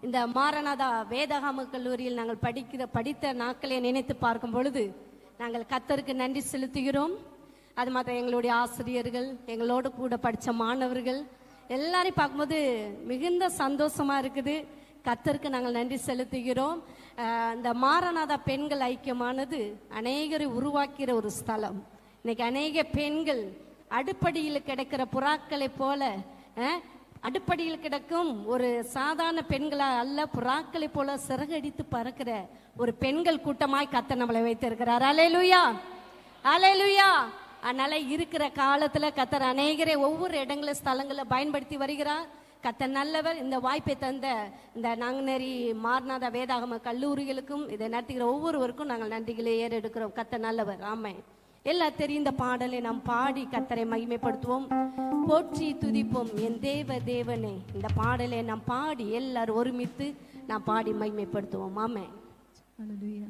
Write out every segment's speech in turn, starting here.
இந்த மாரநாதா வேதாகம கல்லூரியில் நாங்கள் படித்த நாட்களை நினைத்து பார்க்கும் பொழுது நாங்கள் கர்த்தருக்கு நன்றி செலுத்துகிறோம். அது மாத்திரம் எங்களுடைய ஆசிரியர்கள், எங்களோடு கூட படித்த மாணவர்கள் எல்லாரையும் பார்க்கும்போது மிகுந்த சந்தோஷமா இருக்குது. கர்த்தருக்கு நாங்கள் நன்றி செலுத்துகிறோம். இந்த மாரநாதா பெண்கள் ஐக்கியமானது அநேகரை உருவாக்கிற ஒரு ஸ்தலம். இன்னைக்கு அநேக பெண்கள் அடுப்படியில் கிடக்கிற புறாக்களை போல, அடுப்படியில் கிடக்கும் ஒரு சாதாரண பெண்களா அல்ல, புறாக்களை போல சிறகடித்து பறக்கிற ஒரு பெண்கள் கூட்டமாய் கர்த்தர் நம்மளை வைத்திருக்கிறார். அல்லேலூயா, அல்லேலூயா. அதனால இருக்கிற காலத்துல கர்த்தர் அநேகரை ஒவ்வொரு இடங்களில் ஸ்தலங்களை பயன்படுத்தி வருகிறார். கர்த்தர் நல்லவர். இந்த வாய்ப்பை தந்த இந்த நாங்குநேரி மாரநாதா வேதாகம கல்லூரிகளுக்கும் இதை நடத்துகிற ஒவ்வொருவருக்கும் நாங்கள் நன்றிகளை ஏறெடுக்கிறோம். கர்த்தர் நல்லவர். ஆமென். எல்லாம் தெரிந்த பாடலை நாம் பாடி கர்த்தரை மகிமைப்படுத்துவோம். போற்றி துதிப்போம் என் தேவ தேவனே. இந்த பாடலை நாம் பாடி எல்லாரும் ஒருமித்து நாம் பாடி மகிமைப்படுத்துவோம். ஆமென். ஹல்லேலூயா.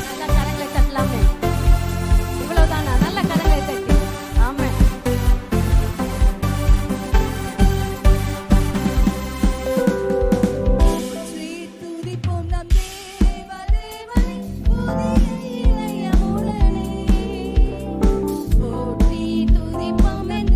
நல்ல கரங்களை தட்டலாமே. இவ்வளவுதானா? நல்ல கரங்களை தட்டி. ஆமென். போற்றி துதிப்போம் நம் தேவ தேவனை, புதிய இளைய உடனே. போற்றி துதிப்போம் என்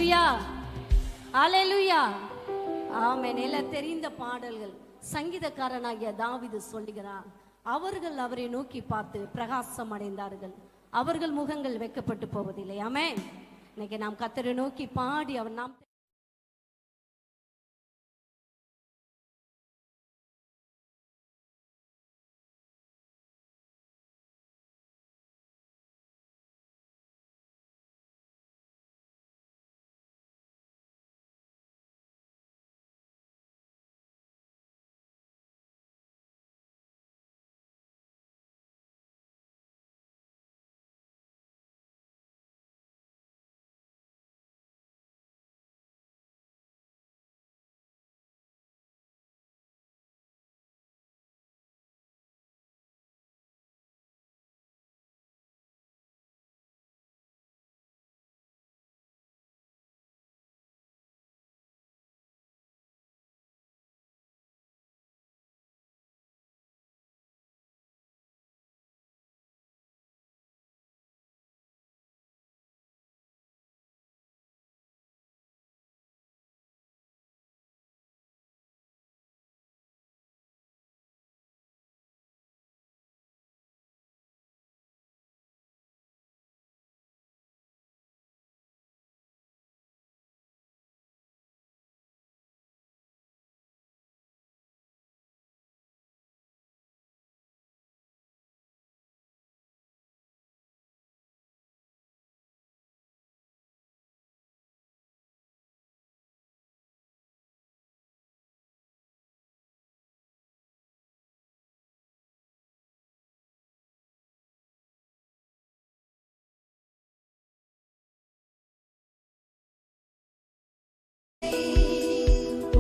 அல்லேலூயா, அல்லேலூயா. ஆமென். எல்லாம் தெரிந்த பாடல்கள். சங்கீதக்காரனாகிய தாவீது சொல்லுகிறார், அவர்கள் அவரை நோக்கி பார்த்து பிரகாசம் அடைந்தார்கள், அவர்கள் முகங்கள் வெட்கப்பட்டு போவதில்லை. ஆமென். இன்னைக்கு நாம் கர்த்தரை நோக்கி பாடி அவர் நாம்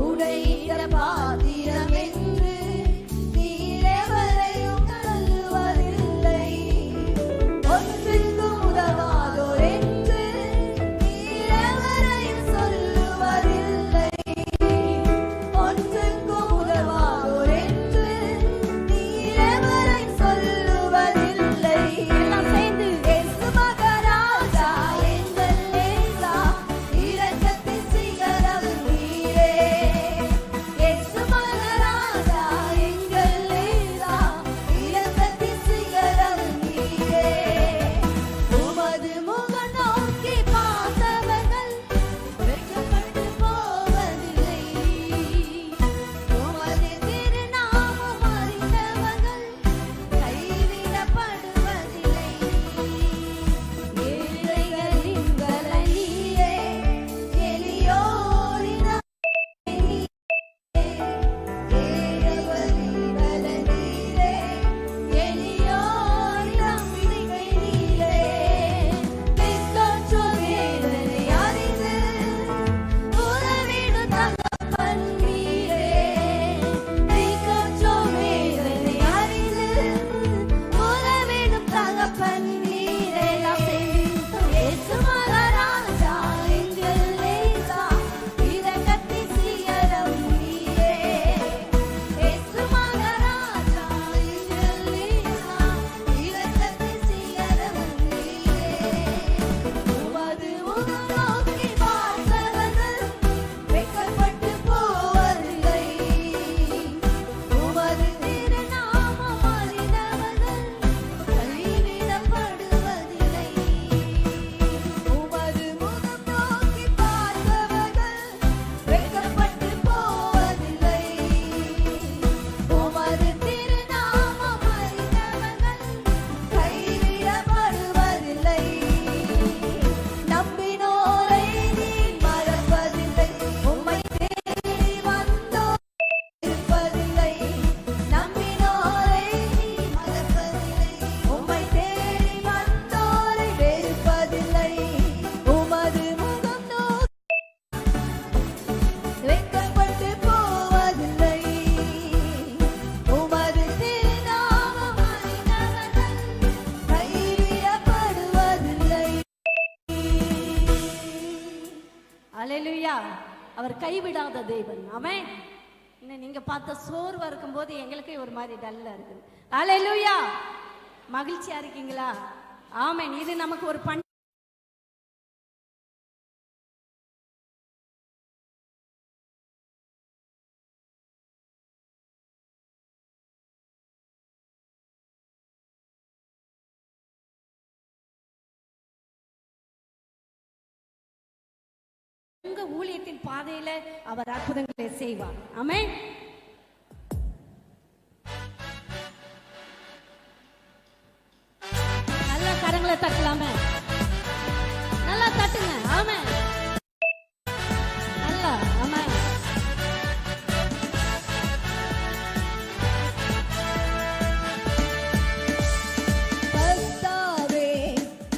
உடைந்த பாத்திரம் என்று நீரெவரையும் தள்ளுவதில்லை, ஒன்றுக்கும் உதவாதோர் என்று நீரெவரையும் சொல்லுவதில்லை, ஒன்றுக்கும் உதவாதோர் என்று நீரெவரையும் சொல்லுவதில்லை. எல்லாம் சேர்ந்து இயேசு மகாராஜா எங்கள் நேசா, இரக்கத்தின் சிகரம் நீரே. இயேசு மகாராஜா எங்கள் நேசா, இரக்கத்தின் சிகரம் நீரே. உமது முகம் நோக்கி பார்த்தவர்கள் வெட்கப்பட்டு போவதில்லை, உமது திருநாமம் அறிந்தவர்கள் கைவிடப்படுவதில்லை. ஏழைகளின் பலன் நீரே, எளியோரின் நம்பிக்கை நீரே. ஏழைகளின் பலன் நீரே, எளியோரின் நம்பிக்கை நீரே. பிற்காற்று வேதனை அறிந்து உறவிடும் தகப்பன் நீரே. பிற்காற்று வேதனை அறிந்து உறவிடும் தகப்பன் நீரே. இயேசு மகாராஜா எங்கள் நேசா, இரக்கத்தின் சிகரம் நீரே. இயேசு மகாராஜா எங்கள் நேசா, இரக்கத்தின் சிகரம் நீரே. உமது முகம் நோக்கி பார்த்தவர்கள் வெட்கப்பட்டு போவதில்லை, உமது திருநாமம் அறிந்தவர்கள் கைவிடப்படுவதில்லை. உமது முகம் நோக்கி பார்த்தவர்கள் வெட்கப்பட்டு போவதில்லை, உமது திருநாமம் அறிந்தவர்கள் கைவிடப்படுவதில்லை. நம்பினோரை நீர் மறப்பதில்லை, உம்மை தேடி வந்தோர் இருப்பதில்லை. நம்பினோரை நீர் மறப்பதில்லை, உம்மை தேடி வந்தோரை வெறுப்பதில்லை. உமது முகம் நோக்கி வெட்கப்பட்டு போவதில்லை, உமது திருநாமம் அறிந்தவர்கள் கைவிடப்படுவதில்லை. அல்லேலூயா. அவர் கைவிடாத தேவன். ஆமென். இன்னும் நீங்க பார்த்த சோர்வா இருக்கும்போது எங்களுக்கே ஒரு மாதிரி டல்லா இருக்குது. அல்லேலூயா. மகிழ்ச்சியா இருக்கீங்களா? ஆமென். இது நமக்கு ஒரு உங்க ஊழியத்தின் பாதையில அவர் அற்புதங்களை செய்வார். ஆமென். நல்ல கரங்களை தட்டலாமே, நல்லா தட்டுங்க. ஆமென். நல்லா. ஆமென். கர்த்தாவே,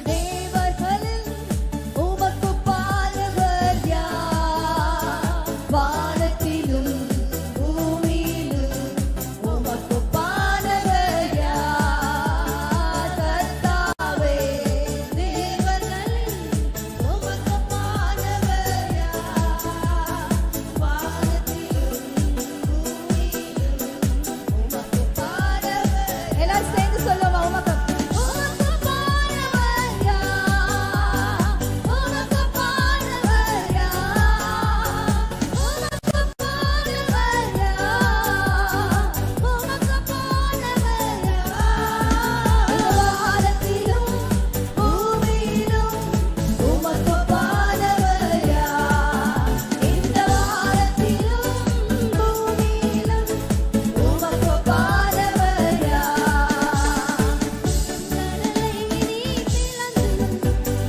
தேவர்களில் உமக்கு பாலகர் யார்? வானத்திலும் பூமியிலும் உமக்கு பாலகர் யார்? கர்த்தாவே, தேவர்களில் உமக்கு பாலகர் யார்? வானத்திலும் பூமியிலும் உமக்கு பாலகர். எல்லாரும் சேர்ந்து சொல்லுவோமா? உமக்கு பாலகர் யார்? உமக்கு பாலகர் யார்? உமக்கு பாலகர் யார்? உமக்கு பாலகர் யார்? வானத்திலும் பூமியிலும் உமக்கு பாலகர் யார்? இந்த வானத்திலும் பூமியிலும் உமக்கு பாலகர் யார்? கடலை நீ பிளந்து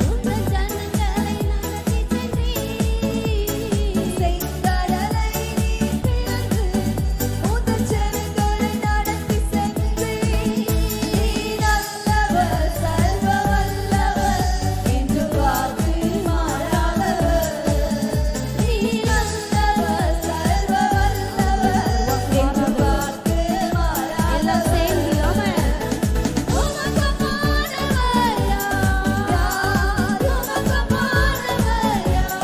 உந்தன் ஜனங்களை நடத்தி சென்றீர். செங்கடலை நீ பிளந்து உந்தன் ஜனங்களை நடத்தி சென்றீர். நீ நல்லவர், சர்வ வல்லவர், என்று வாக்கு மாறாதவர். நீ நல்லவர், சர்வ வல்லவர், என்று வாக்கு மாறாதவர். எல்லாம் சேர்ந்து ஆமென். உமக்கு பாலகர் யார்? உமக்கு பாலகர் யார்?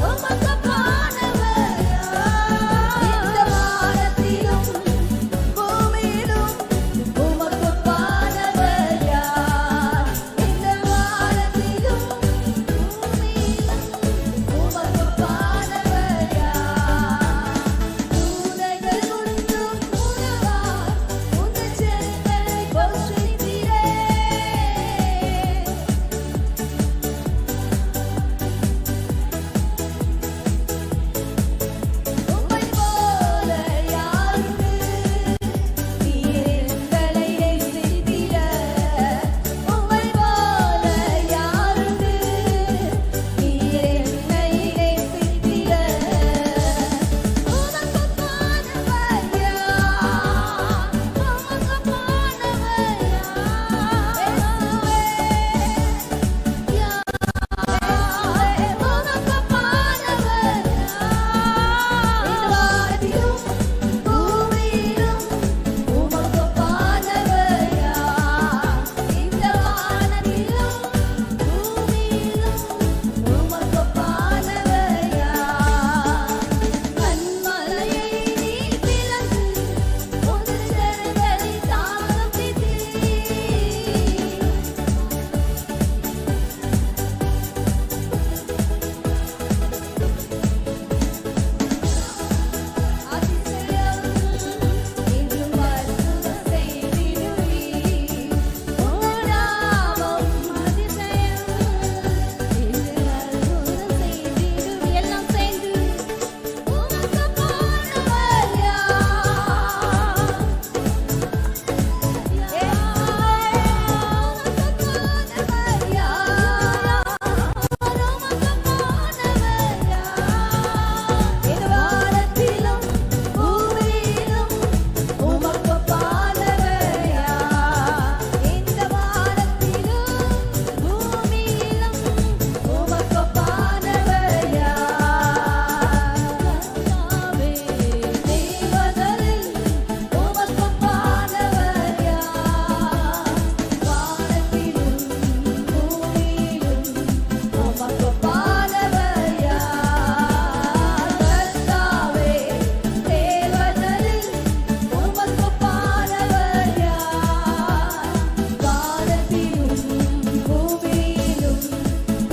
உமக்கு பாலகர் யார்? இந்த வானத்திலும் பூமியிலும் உமக்கு பாலகர் யார்? இந்த வானத்திலும் பூமியிலும் உமக்கு பாலகர் யார்? தூதர்கள் ஒன்றும் உணவார் உந்தன் ஜனங்களை போஷித்தீரே. உம்மை போல யாருண்டு? நீர் எங்களை நேசித்தீர. உம்மை போல யாருண்டு? நீர் என்னை நேசித்தீர. உமக்கு பாலகர் யார்? உமக்கு பாலகர் யார்? உமக்கு பாலகர் யார்? இந்த வானத்திலும் பூமியிலும் உமக்கு பாலகர் யார்? இந்த வானத்திலும் பூமியிலும் உமக்கு பாலகர் யார்? கன்மலையை நீ பிளந்து உந்தன் ஜனங்களை தாகப்பித்தீர். அதிசயம் என்றும் அற்புதம் செய்திடுவீர். உம் நாமம் அதிசயம் என்று அற்புதம் செய்திடுவீர். எல்லாம் சேர்ந்து உமக்கு பாலகர் யார்? உமக்கு பாலகர் யார்? உமக்கு பாலகர் யார்? இந்த வானத்திலும் பூமியிலும் உமக்கு பாலகர் யார்? இந்த வானத்திலும் பூமியிலும் உமக்கு பாலகர் யார்? கர்த்தாவே, தேவர்களில் உமக்கு பாலகர் யார்? வானத்திலும் பூமியிலும் உமக்கு பாலகர் யார்? கர்த்தாவே, தேவர்களில் உமக்கு பாலகர் யார்? வானத்திலும் பூமியிலும்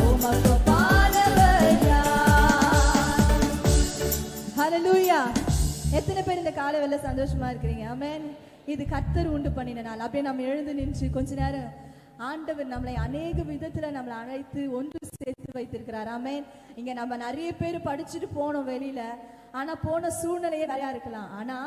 உமக்கு பாலகர் யார்? ஹalleluya. எத்தனை பேர் இந்த காலை வேளை சந்தோஷமா இருக்கிறீங்க? ஆமென். இது கர்த்தர் உண்டு பண்ணின நாள். அப்படியே நம்ம எழுந்து நின்று கொஞ்ச நேரம் ஆண்டவர் நம்மளை அநேக விதத்துல நம்மளை அழைத்து ஒன்று சேர்த்து வைத்திருக்கிறார். ஆமென். இங்க நம்ம நிறைய பேர் படிச்சுட்டு போனோம் வெளியில, ஆனா போன சூழ்நிலையே நிறையா இருக்கலாம். ஆனா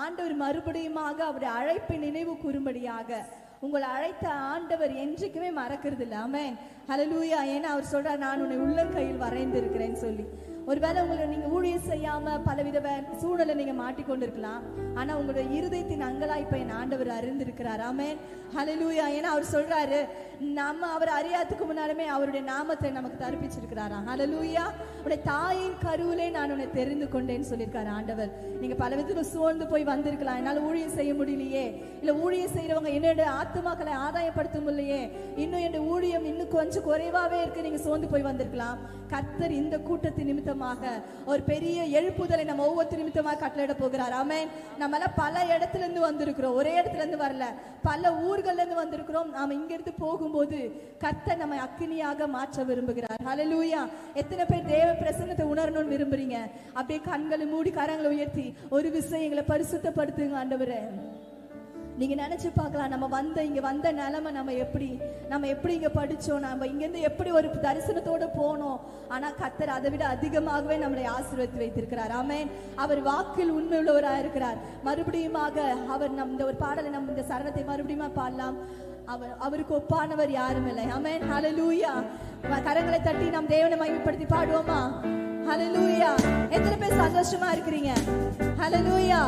ஆண்டவர் மறுபடியுமாக அவருடைய அழைப்பை நினைவு கூறும்படியாக உங்களை அழைத்த ஆண்டவர் என்றைக்குமே மறக்கிறது இல்லை. ஆமென். ஹல்லேலூயா. ஏன்னா அவர் சொல்றார், நான் உன்னை உள்ளங்கையில் வரைந்திருக்கிறேன்னு சொல்லி. ஒருவேளை உங்களை நீங்க ஊழியம் செய்யாம பலவித சூழலை நீங்க மாட்டிக்கொண்டிருக்கலாம். ஆனா உங்களுடைய இருதயத்தின் அங்கலாய்ப்பை என் ஆண்டவர் அறிந்திருக்கிறார். ஆமென். ஹல்லேலூயா. ஏன்னா அவர் சொல்றாரு, நம்ம அவர் அறியாததுக்கு முன்னாலுமே அவருடைய நாமத்தை நமக்கு தரிப்பிச்சிருக்கிறாராம். ஹல்லேலூயா. உடைய தாயின் கருவிலே நான் உன்னை தெரிந்து கொண்டேன்னு சொல்லியிருக்காரு ஆண்டவர். நீங்க பல விதத்துல சோர்ந்து போய் வந்திருக்கலாம், என்னால ஊழியம் செய்ய முடியலையே, இல்ல ஊழியம் செய்யறவங்க என்னோட ஆத்துமாக்களை ஆதாயப்படுத்த முடியலையே, இன்னும் என்னோட ஊழியம் இன்னும் கொஞ்சம் குறைவாவே இருக்கு, நீங்க சோர்ந்து போய் வந்திருக்கலாம். கர்த்தர் இந்த கூட்டத்தின் நிமித்தமாக ஒரு பெரிய எழுப்புதலை நம்ம ஒவ்வொரு நிமித்தமாக கட்டளையிட போகிறார். ஆமென். நம்மள பல இடத்துல இருந்து வந்திருக்கிறோம், ஒரே இடத்துல இருந்து வரல, பல ஊர்கள்ல இருந்து வந்திருக்கிறோம். நாம இங்க இருந்து போகும்போது கர்த்தர் நம்மை அக்கினியாக மாற்ற விரும்புகிறார். ஹல்லேலூயா. எத்தனை பேர் தேவ பிரசன்னத்தை உணரணும்னு விரும்புறீங்க? அப்படியே கண்களை மூடி கரங்களை உயர்த்தி ஒரு விஷயம் எங்களை பரிசுத்தப்படுத்துங்க ஆண்டவரே. நீங்க நினைச்சு பார்க்கலாம், நம்ம இங்க வந்த நிலைமை நம்ம எப்படி இங்க படிச்சோம், நம்ம இங்க இருந்து எப்படி ஒரு தரிசனத்தோட போனோம். ஆனா கர்த்தர் அதை விட அதிகமாகவே நம்மளை ஆசீர்வதித்து வைத்திருக்கிறார். ஆமென். அவர் வாக்கில் உண்மை உள்ளவராக இருக்கிறார். மறுபடியுமாக அவர் இந்த ஒரு பாடலை நம்ம இந்த சரணத்தை மறுபடியும் பாடலாம். அவருக்கு ஒப்பானவர் யாரும் இல்லை. ஆமென். ஹல்லேலூயா. கரங்களை தட்டி நாம் தேவனை மகிமைப்படுத்தி பாடுவோமா? ஹல்லேலூயா. எத்தனை பேர் சந்தோஷமா இருக்கிறீங்க? ஹல்லேலூயா.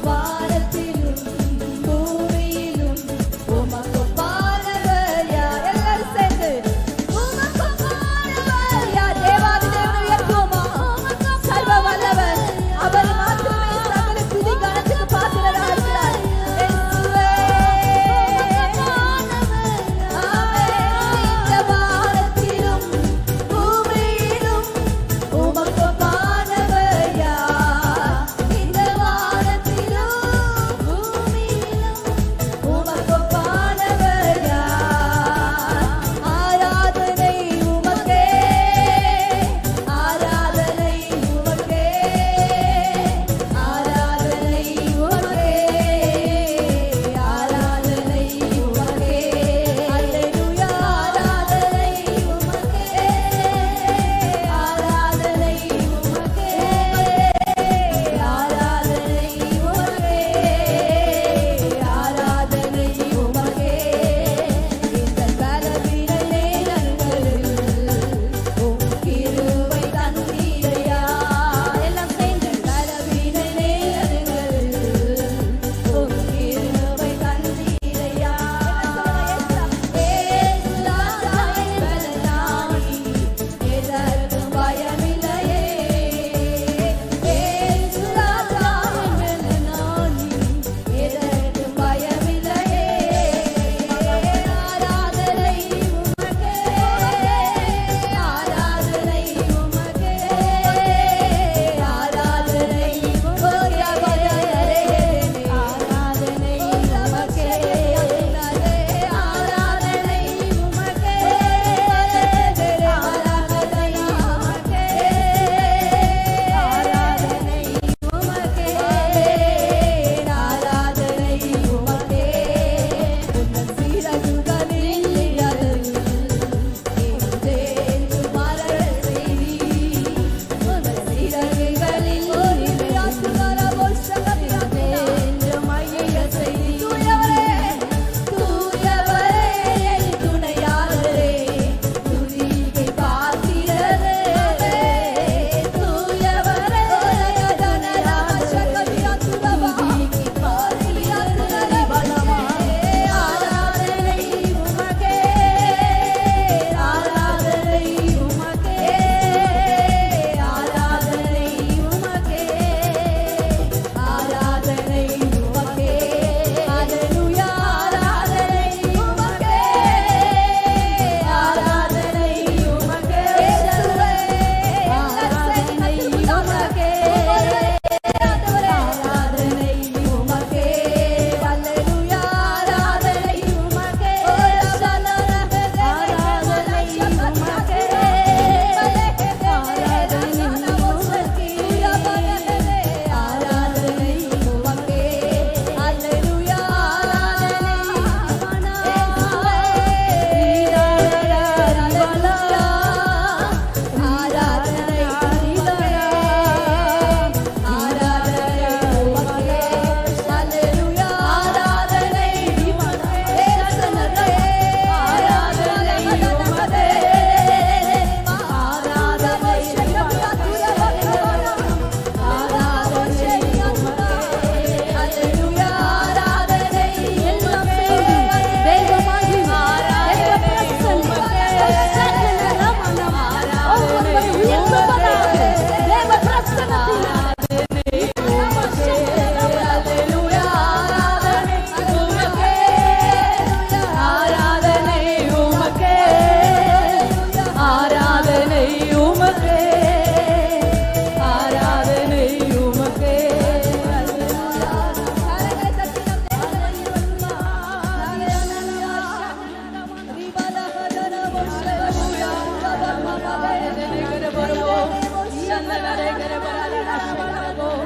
வானத்திலும் பூமியிலும் உமக்கு பானவர்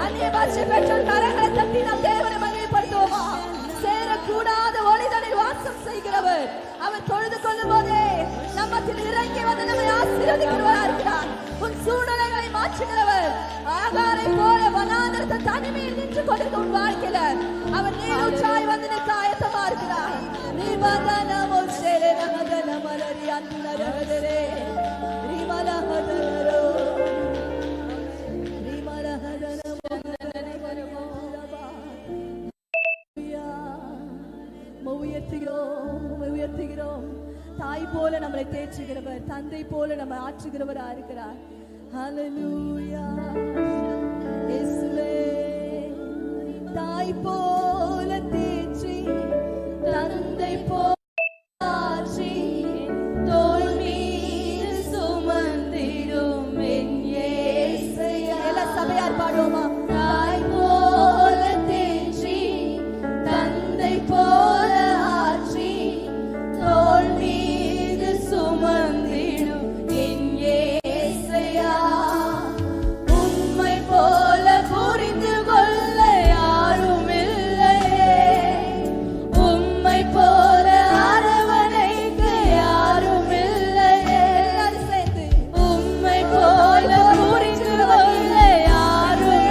அந்நிய பாஷை பெற்ற கரங்களை தட்டி நாம் தேவனை மகிமைப்படுத்துவோமா? சேரக்கூடாத ஒளிதனில் வாசம் செய்கிறவர் அவர் தொழுது கொள்ளும் போதே நம்மத்தில் இறங்கி வந்து நம்மை ஆசீர்வதிக்கிறவராக இருக்கிறார். உன் சூழ்நிலைகளை மாற்றுகிறவர் ஆகாரை போல வனாந்தரத்தை தனிமையில் நின்று கொண்டிருக்க உன் வாழ்க்கையில அவர் நீரூற்றாய் வந்து நிற்க ஆயத்தமா இருக்கிறார். நிமதனமோ சேரே நமதன மலரி அந்தரகதரே ரிமலஹதரோ உயர்த்துகிறோம். தாய் போல நம்மளை தேற்றுகிறவர், தந்தை போல நம்ம ஆற்றுகிறவரா இருக்கிறார். ஹல்லேலூயா. இயேசுவே தாய் போல தேற்றி தந்தை போல ஆற்றி தோள் மீது சுமந்திடும் என் இயேசையா. எல்லாம் சபையார் பாடுவோமா? தாய் போல தேற்றி தந்தை போல ஆற்றி தோள் மீது சுமந்திடும் என் இயேசையா. உம்மை போல புரிந்து கொள்ள யாரும் இல்லையே, உம்மை போல அரவணைக்க யாரும் இல்லையே. உம்மை போல புரிந்து கொள்ள யாரும்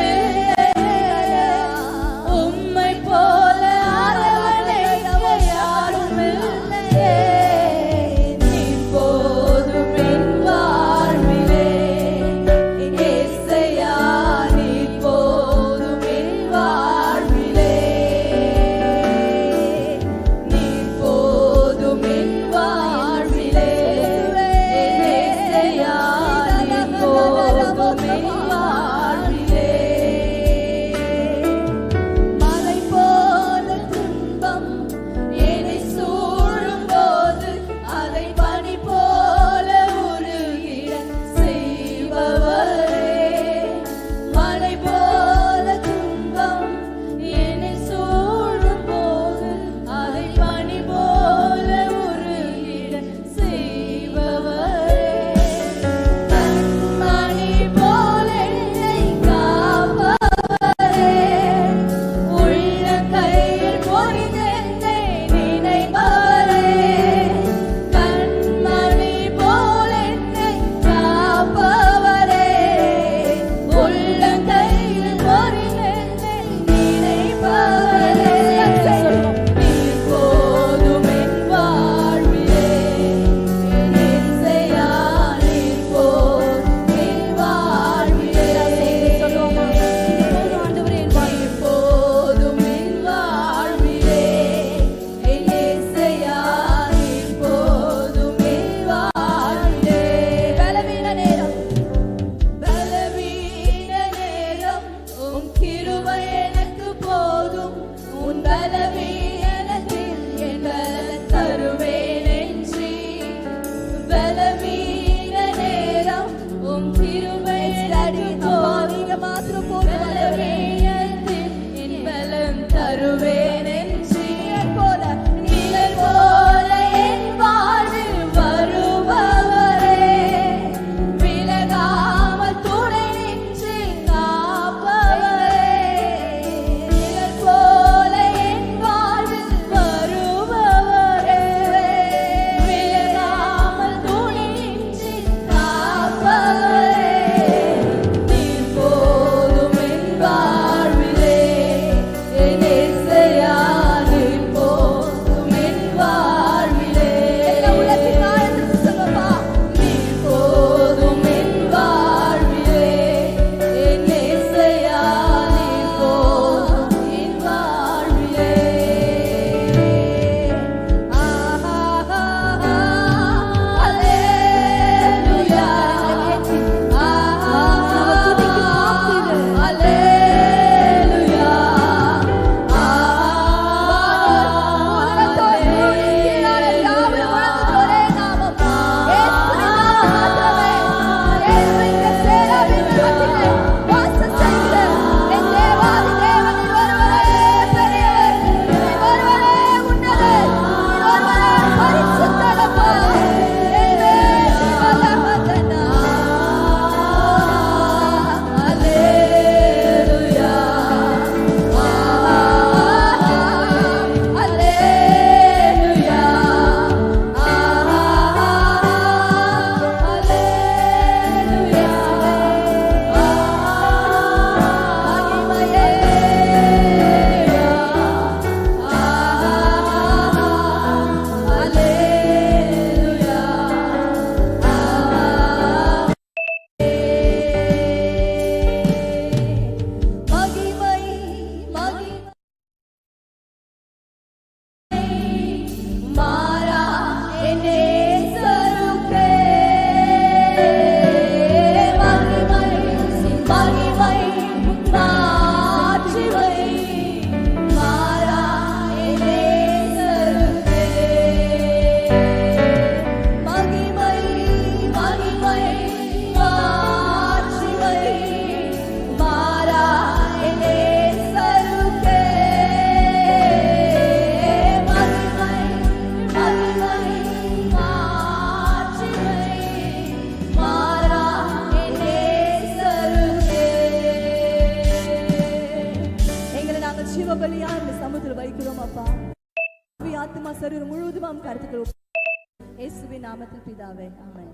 சமூகத்தில் வைக்கிறோம் அப்பா. ஆத்துமா சரீரம் முழுவதும் கருத்துக்கிறோம். இயேசுவின் நாமத்தில் பிதாவே, ஆமென்.